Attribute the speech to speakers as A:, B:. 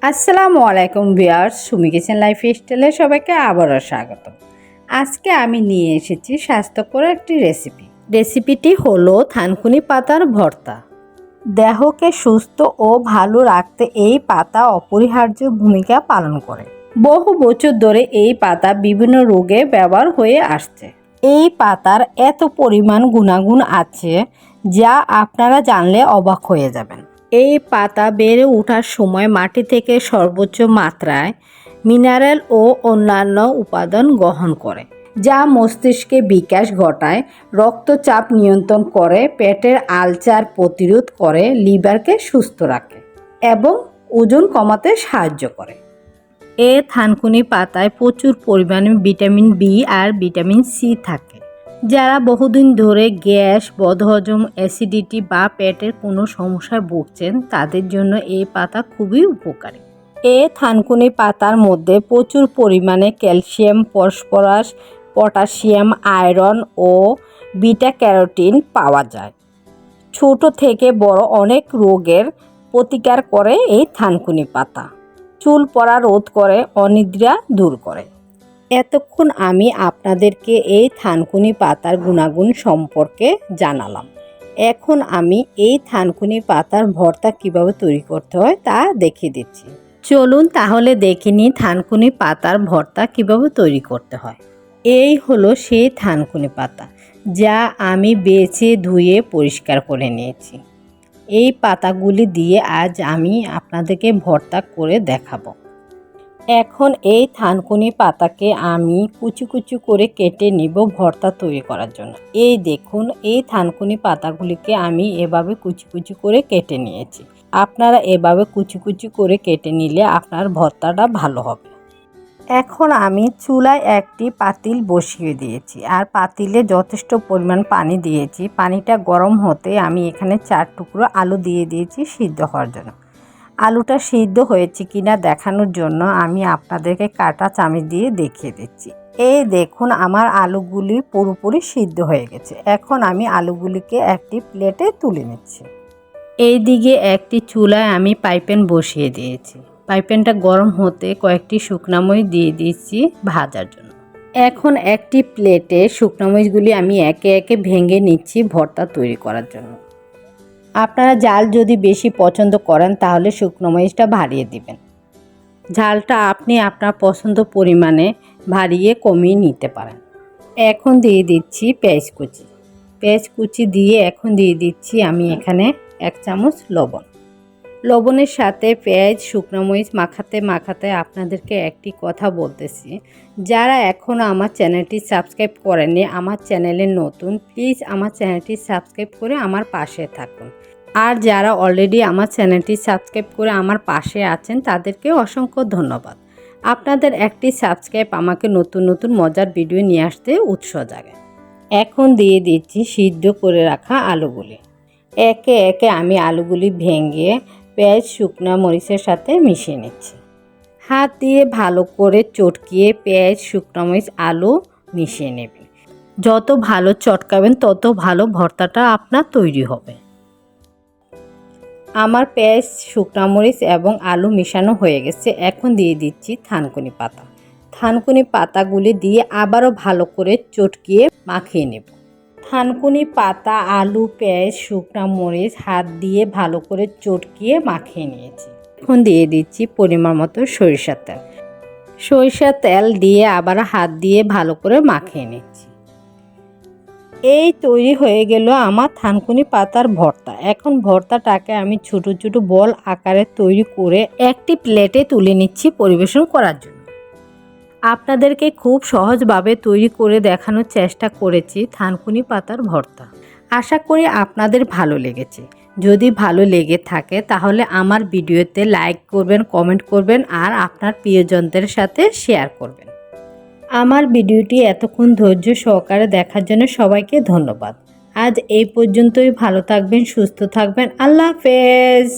A: আসসালামু আলাইকুম viewers, Sumi kitchen লাইফস্টাইলে সবাইকে আবারও স্বাগত। আজকে আমি নিয়ে এসেছি স্বাস্থ্যকর একটি রেসিপিটি হলো থানকুনি পাতার ভর্তা। দেহকে সুস্থ ও ভালো রাখতে এই পাতা অপরিহার্য ভূমিকা পালন করে। বহু বছর ধরে এই পাতা বিভিন্ন রোগে ব্যবহার হয়ে আসছে। এই পাতার এত পরিমাণ গুণাগুণ আছে যা আপনারা জানলে অবাক হয়ে যাবেন। এই পাতা বেড়ে ওঠার সময় মাটি থেকে সর্বোচ্চ মাত্রায় মিনারেল ও অন্যান্য উপাদান গ্রহণ করে, যা মস্তিষ্কে বিকাশ ঘটায়, রক্তচাপ নিয়ন্ত্রণ করে, পেটের আলসার প্রতিরোধ করে, লিভারকে সুস্থ রাখে এবং ওজন কমাতে সাহায্য করে। এই থানকুনি পাতায় প্রচুর পরিমাণে ভিটামিন বি আর ভিটামিন সি থাকে, যারা বহুদিন ধরে গ্যাস, বদহজম, অ্যাসিডিটি বা পেটের কোনো সমস্যায় ভুগছেন তাদের জন্য এই পাতা খুবই উপকারী। এই থানকুনি পাতার মধ্যে প্রচুর পরিমাণে ক্যালসিয়াম, ফসফরাস, পটাশিয়াম, আয়রন ও বিটা ক্যারোটিন পাওয়া যায়। ছোট থেকে বড় অনেক রোগের প্রতিকার করে এই থানকুনি পাতা। চুল পড়া রোধ করে, অনিদ্রা দূর করে। এতক্ষণ আমি আপনাদেরকে এই থানকুনি পাতার গুণাগুণ সম্পর্কে জানালাম। এখন আমি এই থানকুনি পাতার ভর্তা কিভাবে তৈরি করতে হয় তা দেখিয়ে দিচ্ছি। চলুন তাহলে দেখে নিই থানকুনি পাতার ভর্তা কিভাবে তৈরি করতে হয়। এই হলো সেই থানকুনি পাতা যা আমি বেছে ধুয়ে পরিষ্কার করে নিয়েছি। এই পাতাগুলি দিয়ে আজ আমি আপনাদেরকে ভর্তা করে দেখাবো। এখন এই থানকুনি পাতাকে আমি কুচি কুচি করে কেটে নিব ভর্তা তৈরি করার জন্য। এই দেখুন, এই থানকুনি পাতাগুলিকে আমি এভাবে কুচি কুচি করে কেটে নিয়েছি। আপনারা এভাবে কুচি কুচি করে কেটে নিলে আপনার ভর্তাটা ভালো হবে। এখন আমি চুলায় একটি পাতিল বসিয়ে দিয়েছি আর পাতিলে যথেষ্ট পরিমাণ পানি দিয়েছি। পানিটা গরম হতে আমি এখানে 4 টুকরো আলু দিয়ে দিয়েছি সিদ্ধ হওয়ার জন্য। আলুটা সিদ্ধ হয়েছে কিনা দেখানোর জন্য আমি আপনাদেরকে কাঁটা চামচ দিয়ে দেখিয়ে দিচ্ছি। এই দেখুন, আমার আলুগুলি পুরোপুরি সিদ্ধ হয়ে গেছে। এখন আমি আলুগুলিকে একটি প্লেটে তুলে নিচ্ছি। এই দিকে একটি চুলায় আমি পাইপ্যান বসিয়ে দিয়েছি। পাইপ্যানটা গরম হতে কয়েকটি শুকনামরিচ দিয়ে দিচ্ছি ভাজার জন্য। এখন একটি প্লেটে শুকনামরিচগুলি আমি একে একে ভেঙে নিচ্ছি ভর্তা তৈরি করার জন্য। আপনারা ঝাল যদি বেশি পছন্দ করেন তাহলে শুকনো মরিচটা বাড়িয়ে দিবেন। ঝালটা আপনি আপনার পছন্দ পরিমাণে বাড়িয়ে কমিয়ে নিতে পারেন। এখন দিয়ে দিচ্ছি পেঁয়াজ কুচি। পেঁয়াজ কুচি দিয়ে এখন দিয়ে দিচ্ছি আমি এখানে 1 চামচ লবণ। লবণের সাথে পেঁয়াজ, শুকনো মরিচ মাখাতে মাখাতে আপনাদেরকে একটি কথা বলতেছি, যারা এখনও আমার চ্যানেলটি সাবস্ক্রাইব করেননি, আমার চ্যানেলে নতুন, প্লিজ আমার চ্যানেলটি সাবস্ক্রাইব করে আমার পাশে থাকুন। আর যারা অলরেডি আমার চ্যানেলটি সাবস্ক্রাইব করে আমার পাশে আছেন তাদেরকে অসংখ্য ধন্যবাদ। আপনাদের একটি সাবস্ক্রাইব আমাকে নতুন নতুন মজার ভিডিও নিয়ে আসতে উৎসাহ জাগায়। এখন দিয়ে দিচ্ছি সিদ্ধ করে রাখা আলুগুলি। একে একে আমি আলুগুলি ভেঙে পেঁয়াজ, শুকনো মরিচের সাথে মিশিয়ে নিচ্ছি। হাত দিয়ে ভালো করে চটকিয়ে পেঁয়াজ, শুকনো মরিচ, আলু মিশিয়ে নেবেন। যত ভালো চটকাবেন তত ভালো ভর্তাটা আপনার তৈরি হবে। আমার পেঁয়াজ, শুকনো মরিচ এবং আলু মিশানো হয়ে গেছে। এখন দিয়ে দিচ্ছি থানকুনি পাতা। থানকুনি পাতাগুলি দিয়ে আবারও ভালো করে চটকিয়ে মাখিয়ে নেব। থানকুনি পাতা, আলু, পেঁয়াজ, শুকনো মরিচ হাত দিয়ে ভালো করে চটকিয়ে মাখিয়ে নিয়েছি। এখন দিয়ে দিচ্ছি পরিমাণ মতো সরিষার তেল। সরিষার তেল দিয়ে আবার হাত দিয়ে ভালো করে মাখিয়ে নিচ্ছি। এই তৈরি হয়ে গেল আমার থানকুনি পাতার ভর্তা। এখন ভর্তাটাকে আমি ছোট ছোট বল আকারে তৈরি করে একটি প্লেটে তুলে নিচ্ছি পরিবেশন করার জন্য। আপনাদেরকে খুব সহজভাবে তৈরি করে দেখানোর চেষ্টা করেছি থানকুনি পাতার ভর্তা। আশা করি আপনাদের ভালো লেগেছে। যদি ভালো লেগে থাকে তাহলে আমার ভিডিওতে লাইক করবেন, কমেন্ট করবেন আর আপনার প্রিয়জনদের সাথে শেয়ার করবেন। আমার ভিডিওটি এতক্ষণ ধৈর্য সহকারে দেখার জন্য সবাইকে ধন্যবাদ। আজ এই পর্যন্তই। ভালো থাকবেন, সুস্থ থাকবেন। আল্লাহ হাফেজ।